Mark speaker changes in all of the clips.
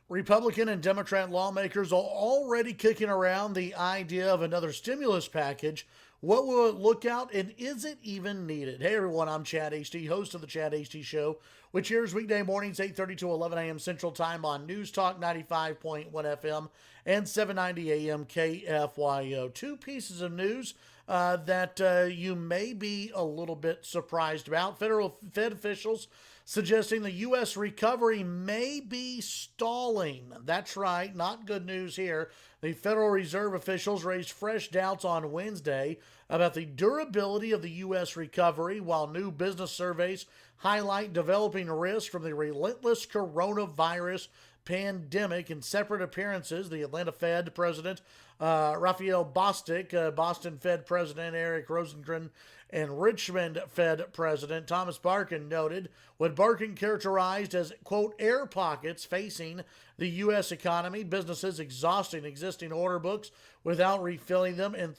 Speaker 1: Republican and Democrat lawmakers are already kicking around the idea of another stimulus package. What will it look out, and is it even needed? Hey everyone, I'm Chad Hasty, host of the Chad Hasty Show, which airs weekday mornings 8:30 to 11 a.m. Central Time on News Talk 95.1 FM and 790 a.m. KFYO. Two pieces of news that you may be a little bit surprised about. Federal Fed officials suggesting the U.S. recovery may be stalling. That's right, not good news here. The Federal Reserve officials raised fresh doubts on Wednesday about the durability of the U.S. recovery, while new business surveys highlight developing risk from the relentless coronavirus pandemic. In separate appearances, the Atlanta Fed President Raphael Bostic, Boston Fed President Eric Rosengren, and Richmond Fed President Thomas Barkin noted what Barkin characterized as, quote, air pockets facing the U.S. economy, businesses exhausting existing order books without refilling them, and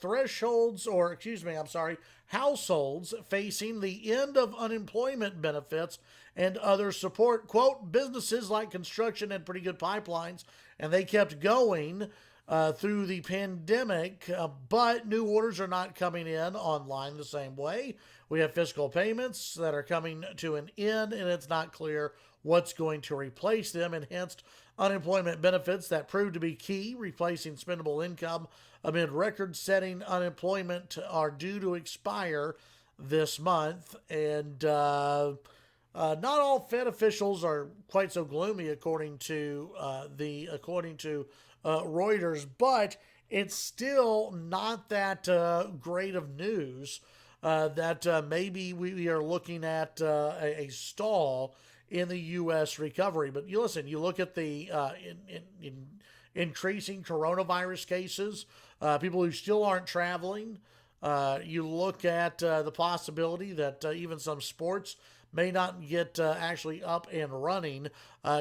Speaker 1: households facing the end of unemployment benefits and other support. Quote, businesses like construction had pretty good pipelines, and they kept going through the pandemic, but new orders are not coming in online the same way. We have fiscal payments that are coming to an end, and it's not clear what's going to replace them. Enhanced unemployment benefits that proved to be key, replacing spendable income amid record-setting unemployment, are due to expire this month. And not all Fed officials are quite so gloomy, according to Reuters, but it's still not that great of news that maybe we are looking at a stall in the U.S. recovery. But you look at the increasing coronavirus cases, people who still aren't traveling. You look at the possibility that even some sports may not get actually up and running.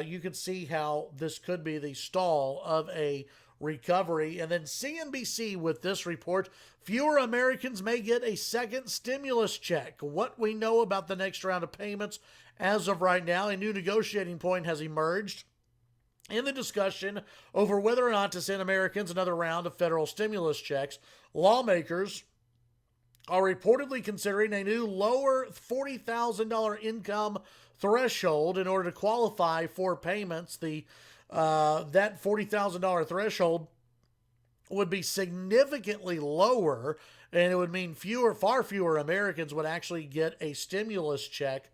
Speaker 1: You can see how this could be the stall of a recovery. And then CNBC with this report, fewer Americans may get a second stimulus check. What we know about the next round of payments as of right now, a new negotiating point has emerged in the discussion over whether or not to send Americans another round of federal stimulus checks. Lawmakers are reportedly considering a new lower $40,000 income threshold in order to qualify for payments. That $40,000 threshold would be significantly lower, and it would mean far fewer Americans would actually get a stimulus check.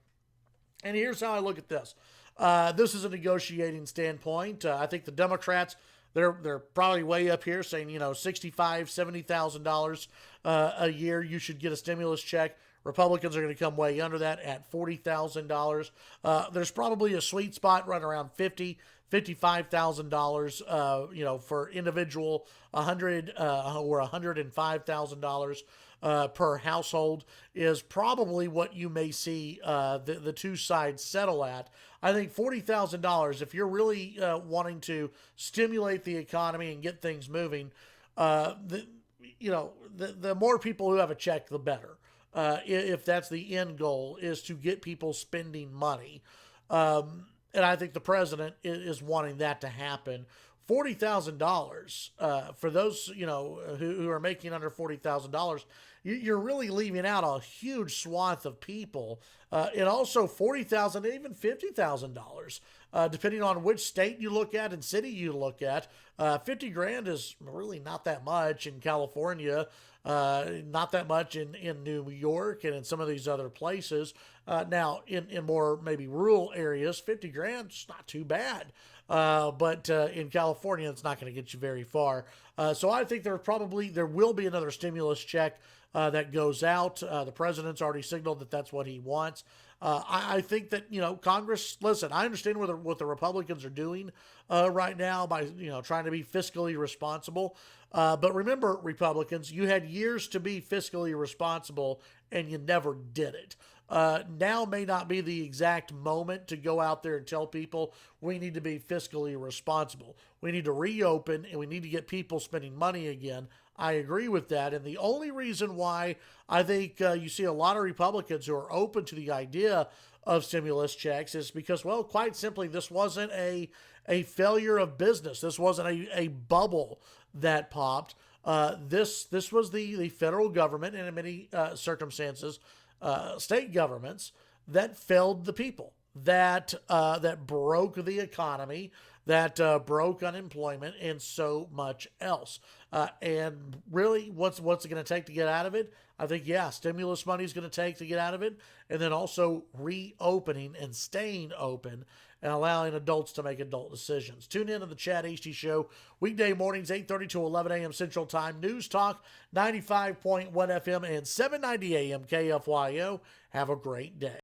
Speaker 1: And here's how I look at this. This is a negotiating standpoint. I think the Democrats, they're probably way up here saying, $65,000, $70,000 a year, you should get a stimulus check. Republicans are going to come way under that at $40,000. There's probably a sweet spot right around $55,000, for individual, $100 or $105,000 per household is probably what you may see the two sides settle at. I think $40,000, if you're really wanting to stimulate the economy and get things moving, the more people who have a check, the better. If that's the end goal, is to get people spending money. And I think the president is wanting that to happen. $40,000 for those who are making under $40,000, you're really leaving out a huge swath of people, and also $40,000, even $50,000, depending on which state you look at and city you look at. 50 grand is really not that much in California, not that much in New York and in some of these other places. Now, in more maybe rural areas, 50 grand is not too bad. But in California, it's not going to get you very far. So I think there will be another stimulus check that goes out. The president's already signaled that that's what he wants. I think that, Congress, listen, I understand what the Republicans are doing right now by, trying to be fiscally responsible. But remember, Republicans, you had years to be fiscally responsible and you never did it. Now may not be the exact moment to go out there and tell people we need to be fiscally responsible. We need to reopen and we need to get people spending money again. I agree with that. And the only reason why I think you see a lot of Republicans who are open to the idea of stimulus checks is because, well, quite simply, this wasn't a a failure of business. This wasn't a bubble that popped. This was the federal government, and in many circumstances, state governments that failed the people, that broke the economy, that broke unemployment, and so much else. And really, what's it going to take to get out of it? I think, yeah, stimulus money is going to take to get out of it, and then also reopening and staying open and allowing adults to make adult decisions. Tune in to the Chad Hasty Show, weekday mornings, 8:30 to 11 a.m. Central Time. News Talk, 95.1 FM and 790 AM KFYO. Have a great day.